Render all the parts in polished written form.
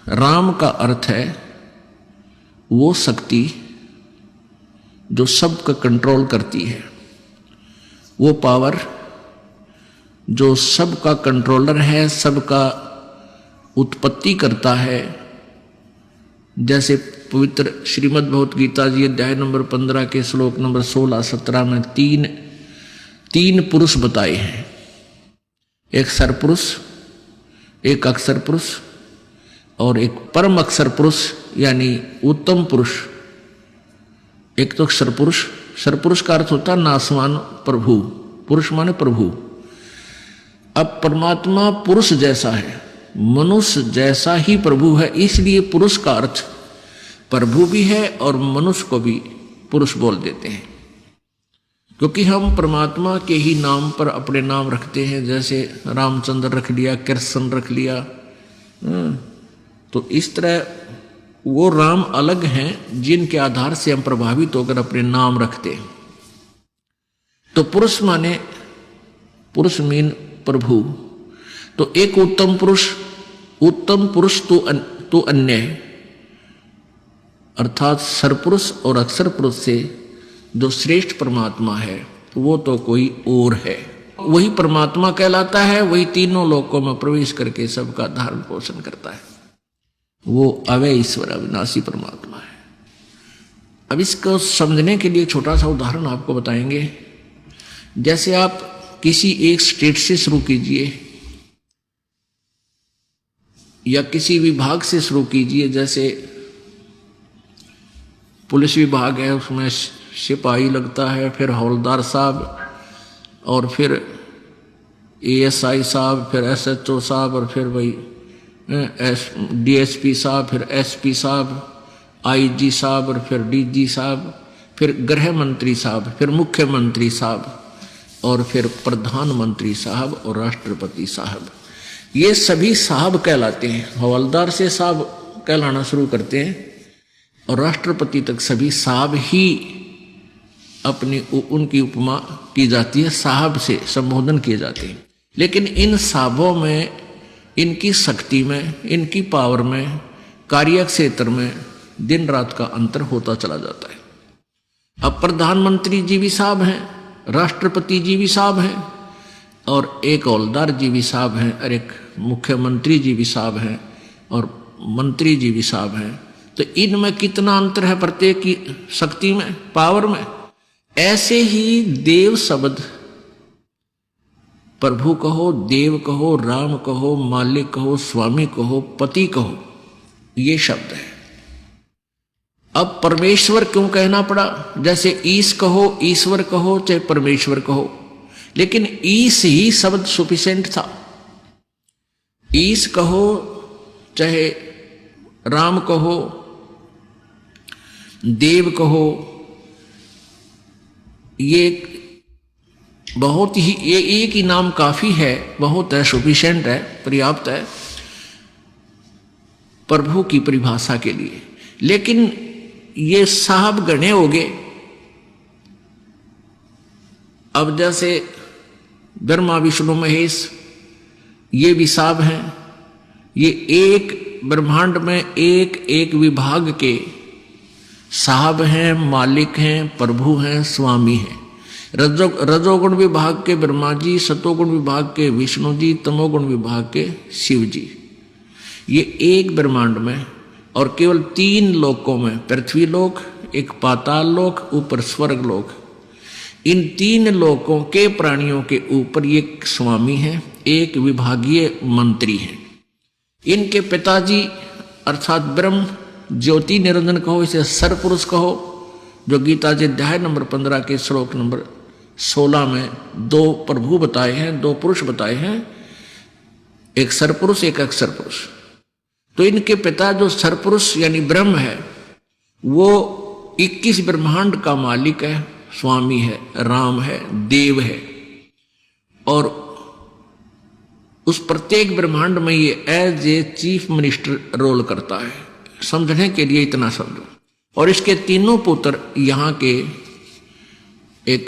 राम का अर्थ है वो शक्ति जो सबका कंट्रोल करती है, वो पावर जो सबका कंट्रोलर है, सबका उत्पत्ति करता है। जैसे पवित्र श्रीमद् भगवत गीता जी अध्याय नंबर 15 के श्लोक नंबर 16-17 में तीन पुरुष बताए हैं, एक सरपुरुष, एक अक्षर पुरुष और एक परम अक्षर पुरुष यानी उत्तम पुरुष। एक तो सरपुरुष, सरपुरुष का अर्थ होता है नासवान प्रभु, पुरुष माने प्रभु। अब परमात्मा पुरुष जैसा है, मनुष्य जैसा ही प्रभु है, इसलिए पुरुष का अर्थ प्रभु भी है और मनुष्य को भी पुरुष बोल देते हैं, क्योंकि हम परमात्मा के ही नाम पर अपने नाम रखते हैं। जैसे रामचंद्र रख लिया, कृष्ण रख लिया, तो इस तरह वो राम अलग हैं जिनके आधार से हम प्रभावित होकर अपने नाम रखते हैं। तो पुरुष माने, पुरुष मीन प्रभु। तो एक उत्तम पुरुष तो अन्य है, अर्थात सरपुरुष और अक्षर पुरुष से जो श्रेष्ठ परमात्मा है वो तो कोई और है, वही परमात्मा कहलाता है। वही तीनों लोकों में प्रवेश करके सबका धारण पोषण करता है, वो अव्यय ईश्वर अविनाशी परमात्मा है। अब इसको समझने के लिए छोटा सा उदाहरण आपको बताएंगे। जैसे आप किसी एक स्टेट से शुरू कीजिए या किसी विभाग से शुरू कीजिए। जैसे पुलिस विभाग है, उसमें सिपाही लगता है, फिर हवलदार साहब और फिर एएसआई साहब, फिर एसएचओ साहब और फिर वही डीएसपी साहब, फिर एसपी साहब, आईजी साहब और फिर डीजी साहब, फिर गृह मंत्री साहब, फिर मुख्यमंत्री साहब और फिर प्रधानमंत्री साहब और राष्ट्रपति साहब। ये सभी साहब कहलाते हैं। हवलदार से साहब कहलाना शुरू करते हैं और राष्ट्रपति तक सभी साहब ही अपनी उनकी उपमा की जाती है, साहब से संबोधन किए जाते हैं। लेकिन इन साहबों में, इनकी शक्ति में, इनकी पावर में, कार्य क्षेत्र में दिन रात का अंतर होता चला जाता है। अब प्रधानमंत्री जी भी साहब हैं, राष्ट्रपति जी भी साहब हैं और एक हवलदार जी भी साहब हैं और एक मुख्यमंत्री जी भी साहब हैं और मंत्री जी भी साहब हैं। तो इनमें कितना अंतर है प्रत्येक की शक्ति में, पावर में। ऐसे ही देव शब्द, प्रभु कहो, देव कहो, राम कहो, मालिक कहो, स्वामी कहो, पति कहो, ये शब्द है। अब परमेश्वर क्यों कहना पड़ा? जैसे ईश कहो, ईश्वर कहो, चाहे परमेश्वर कहो, लेकिन ईश ही शब्द सफिशिएंट था। ईश कहो चाहे राम कहो, देव कहो, ये बहुत ही, ये एक ही नाम काफी है, बहुत है, सफिशिएंट है, पर्याप्त है प्रभु की परिभाषा के लिए। लेकिन ये साहब गणे हो गए। अब जैसे ब्रह्मा विष्णु महेश, ये भी साहब हैं। ये एक ब्रह्मांड में एक एक विभाग के साहब हैं, मालिक हैं, प्रभु हैं, स्वामी हैं। रजोगुण विभाग के ब्रह्मा जी, सतोगुण विभाग के विष्णु जी, तमोगुण विभाग के शिव जी। ये एक ब्रह्मांड में और केवल 3 लोकों में, पृथ्वी लोक, एक पाताल लोक, ऊपर स्वर्ग लोक, इन 3 लोकों के प्राणियों के ऊपर ये स्वामी हैं, एक विभागीय मंत्री हैं। इनके पिताजी अर्थात ब्रह्म ज्योति निरंजन कहो, इसे सरपुरुष कहो, जो गीता जी अध्याय नंबर 15 के श्लोक नंबर 16 में 2 प्रभु बताए हैं, 2 पुरुष बताए हैं, एक सरपुरुष एक अक्षर पुरुष। तो इनके पिता जो सरपुरुष यानी ब्रह्म है, वो 21 ब्रह्मांड का मालिक है, स्वामी है, राम है, देव है। और उस प्रत्येक ब्रह्मांड में ये as a chief minister role करता है। समझने के लिए इतना समझो। और इसके 3 पुत्र यहाँ के एक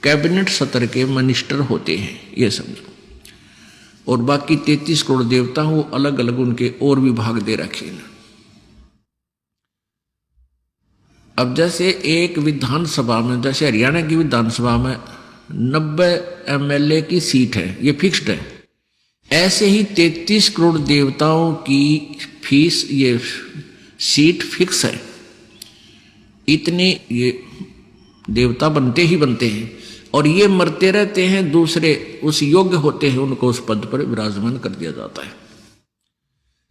कैबिनेट सत्र के मिनिस्टर होते हैं, ये समझो। और बाकी 33 करोड़ देवता वो अलग अलग उनके और विभाग दे रखे हैं। अब जैसे एक विधानसभा में, जैसे हरियाणा की विधानसभा में 90 MLA की सीट है, ये फिक्स्ड है, ऐसे ही 33 करोड़ देवताओं की फीस, ये सीट फिक्स है। इतने ये देवता बनते ही बनते हैं और ये मरते रहते हैं, दूसरे उस योग्य होते हैं, उनको उस पद पर विराजमान कर दिया जाता है।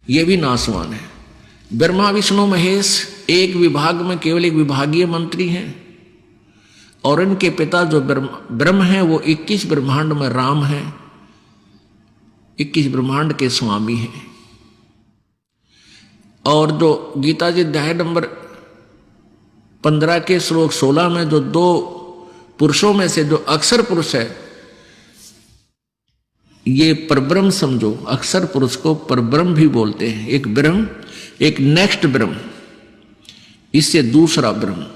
ये भी नासवान है। ब्रह्मा विष्णु महेश एक विभाग में केवल एक विभागीय मंत्री हैं और इनके पिता जो ब्रह्म हैं वो 21 ब्रह्मांड में राम हैं, 21 ब्रह्मांड के स्वामी हैं। और जो गीता जी अध्याय नंबर 15 के श्लोक 16 में जो 2 पुरुषों में से जो अक्षर पुरुष है, ये परब्रह्म समझो, अक्षर पुरुष को परब्रह्म भी बोलते हैं। एक ब्रह्म, एक नेक्स्ट ब्रह्म, इससे दूसरा ब्रह्म।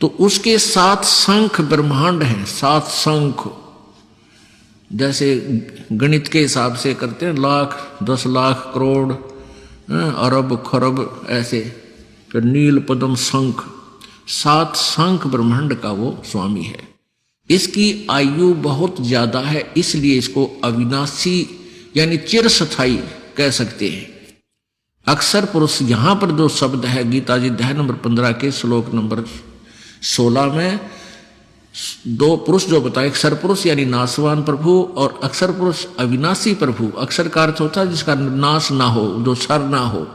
तो उसके 7 शंख ब्रह्मांड हैं, 7 शंख, जैसे गणित के हिसाब से करते हैं, लाख, 10 लाख, करोड़, अरब, खरब, ऐसे। फिर नील, पद्म, शंख, 7 शंख ब्रह्मांड का वो स्वामी है। इसकी आयु बहुत ज्यादा है, इसलिए इसको अविनाशी यानी चिरस्थायी कह सकते हैं। अक्षर पुरुष यहां पर जो शब्द है गीता जी अध्याय नंबर 15 के श्लोक नंबर 16 में 2 पुरुष जो बताए, अक्षर पुरुष यानी नासवान प्रभु और अक्षर पुरुष अविनाशी प्रभु। अक्षर का अर्थ होता है जिसका नाश ना हो, जो क्षर ना हो,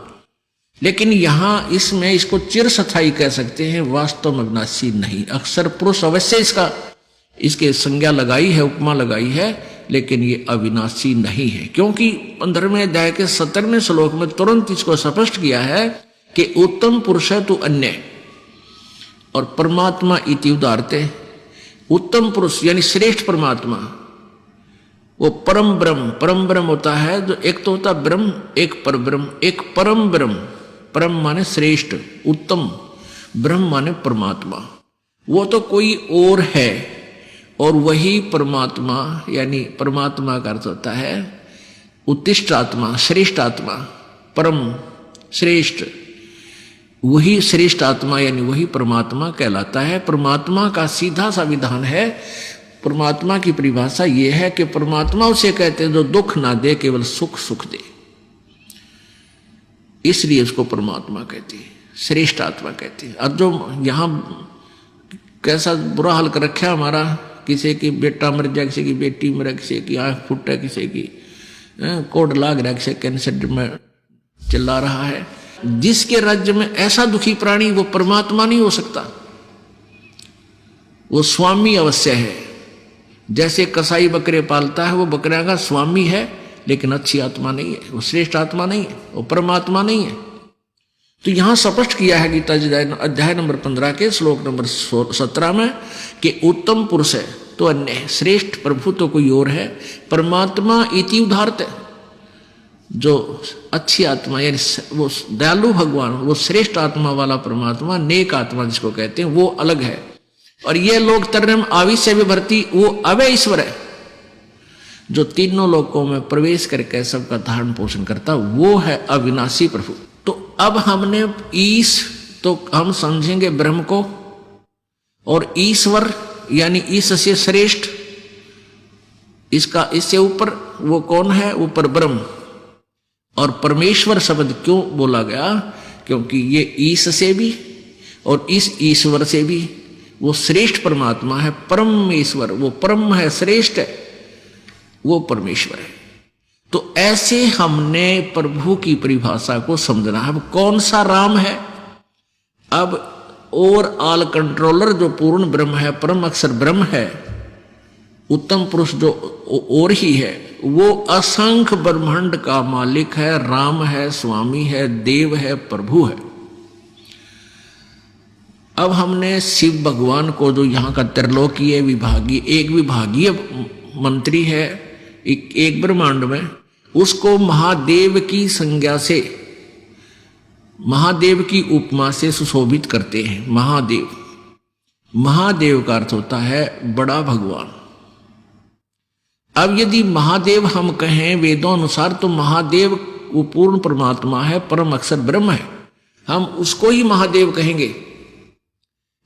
लेकिन यहां इसमें इसको चिरस्थायी कह सकते हैं, वास्तव में अविनाशी नहीं। अक्षर पुरुष अवश्य इसके संज्ञा लगाई है, उपमा लगाई है, लेकिन ये अविनाशी नहीं है, क्योंकि 15वें अध्याय के 17वें श्लोक में तुरंत इसको स्पष्ट किया है कि उत्तम पुरुष है तो अन्य और परमात्मा इति उदाहरते। उत्तम पुरुष यानी श्रेष्ठ परमात्मा, वो परम ब्रह्म होता है, जो एक तो होता ब्रह्म, एक पर ब्रह्म, एक परम ब्रह्म। परम माने श्रेष्ठ, उत्तम, ब्रह्म माने परमात्मा। वो तो कोई और है और वही परमात्मा, यानी परमात्मा का अर्थ होता है उत्तिष्ठ आत्मा, श्रेष्ठ आत्मा, परम श्रेष्ठ, वही श्रेष्ठ आत्मा यानी वही परमात्मा कहलाता है। परमात्मा का सीधा सा विधान है, परमात्मा की परिभाषा यह है कि परमात्मा उसे कहते हैं जो दुख ना दे, केवल सुख दे, इसलिए उसको परमात्मा कहते हैं, श्रेष्ठ आत्मा कहते हैं। और जो यहां कैसा बुरा हाल कर रखा हमारा, किसी की बेटा मर जाए, किसी की बेटी मर, किसी की आंख फूटे, किसी की कोड लाग रहा है, किसी कैंसर में चिल्ला रहा है। जिसके राज्य में ऐसा दुखी प्राणी, वो परमात्मा नहीं हो सकता, वो स्वामी अवश्य है। जैसे कसाई बकरे पालता है, वो बकरियां का स्वामी है, लेकिन अच्छी आत्मा नहीं है, वो श्रेष्ठ आत्मा नहीं है, वो परमात्मा नहीं है। तो यहां स्पष्ट किया है गीता जी अध्याय नंबर 15 के श्लोक नंबर 17 में कि उत्तम पुरुष है तो अन्य है, श्रेष्ठ प्रभु तो कोई और है, परमात्मा इति उदाहरते, जो अच्छी आत्मा यानी वो दयालु भगवान, वो श्रेष्ठ आत्मा वाला परमात्मा, नेक आत्मा जिसको कहते हैं, वो अलग है। और ये लोग तरनम आविश्य विभर्ती, वो अवय ईश्वर है, जो तीनों लोकों में प्रवेश करके सबका धारण पोषण करता, वो है अविनाशी प्रभु। तो अब हमने ईश, तो हम समझेंगे ब्रह्म को, और ईश्वर यानी ईश से श्रेष्ठ, इसका इससे ऊपर वो कौन है, ऊपर ब्रह्म। और परमेश्वर शब्द क्यों बोला गया, क्योंकि ये ईश से भी और इस ईश्वर से भी वो श्रेष्ठ परमात्मा है, परमेश्वर, वो परम है, श्रेष्ठ है, वो परमेश्वर है। तो ऐसे हमने प्रभु की परिभाषा को समझना है। अब कौन सा राम है, अब और ऑल कंट्रोलर जो पूर्ण ब्रह्म है, परम अक्षर ब्रह्म है, उत्तम पुरुष जो और ही है, वो असंख्य ब्रह्मांड का मालिक है, राम है, स्वामी है, देव है, प्रभु है। अब हमने शिव भगवान को, जो यहाँ का त्रिलोकीय विभागीय, एक विभागीय मंत्री है एक ब्रह्मांड में, उसको महादेव की संज्ञा से, महादेव की उपमा से सुशोभित करते हैं। महादेव, महादेव का अर्थ होता है बड़ा भगवान। अब यदि महादेव हम कहें वेदों अनुसार, तो महादेव वो पूर्ण परमात्मा है, परम अक्षर ब्रह्म है, हम उसको ही महादेव कहेंगे।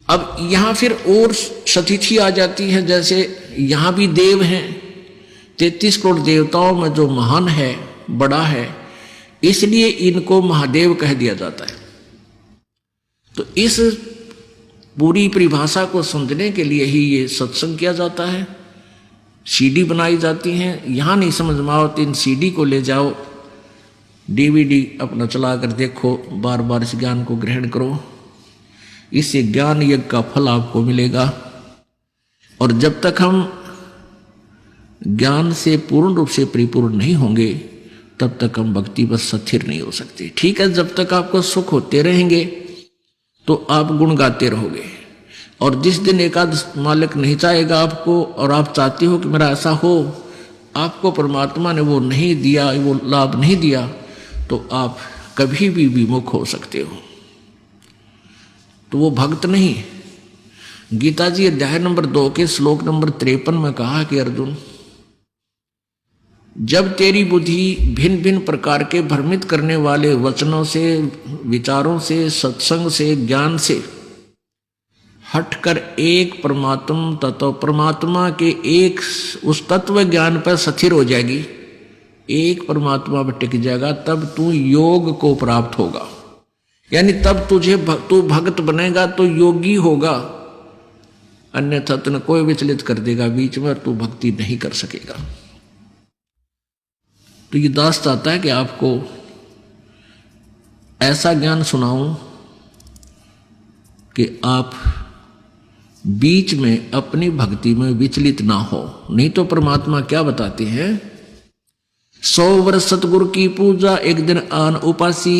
अब यहां फिर और सतिथि आ जाती है, जैसे यहां भी देव हैं, 33 करोड़ देवताओं में जो महान है, बड़ा है, इसलिए इनको महादेव कह दिया जाता है। तो इस पूरी परिभाषा को समझने के लिए ही ये सत्संग किया जाता है, सीडी बनाई जाती हैं। यहां नहीं समझ में आओ तो इन सीडी को ले जाओ, डीवीडी अपना चला कर देखो, बार बार इस ज्ञान को ग्रहण करो, इससे ज्ञान यज्ञ का फल आपको मिलेगा। और जब तक हम ज्ञान से पूर्ण रूप से परिपूर्ण नहीं होंगे, तब तक हम भक्ति बस स्थिर नहीं हो सकते। ठीक है, जब तक आपको सुख होते रहेंगे तो आप गुण गाते रहोगे, और जिस दिन एकादश मालिक नहीं चाहेगा आपको, और आप चाहते हो कि मेरा ऐसा हो, आपको परमात्मा ने वो नहीं दिया, वो लाभ नहीं दिया, तो आप कभी भी विमुख हो सकते हो, तो वो भक्त नहीं। गीता जी अध्याय नंबर 2 के श्लोक नंबर 53 में कहा कि अर्जुन, जब तेरी बुद्धि भिन्न भिन्न प्रकार के भ्रमित करने वाले वचनों से, विचारों से, सत्संग से, ज्ञान से हटकर एक परमात्मा तत्व, परमात्मा के एक उस तत्व ज्ञान पर स्थिर हो जाएगी, एक परमात्मा पर टिक जाएगा, तब तू योग को प्राप्त होगा। यानी तब तू भक्त बनेगा तो योगी होगा, अन्यथा तुने कोई विचलित कर देगा बीच में, तू भक्ति नहीं कर सकेगा। तो ये दास चाहता है कि आपको ऐसा ज्ञान सुनाऊं कि आप बीच में अपनी भक्ति में विचलित ना हो। नहीं तो परमात्मा क्या बताते हैं, 100 वर्ष सतगुरु की पूजा, एक दिन आन उपासी।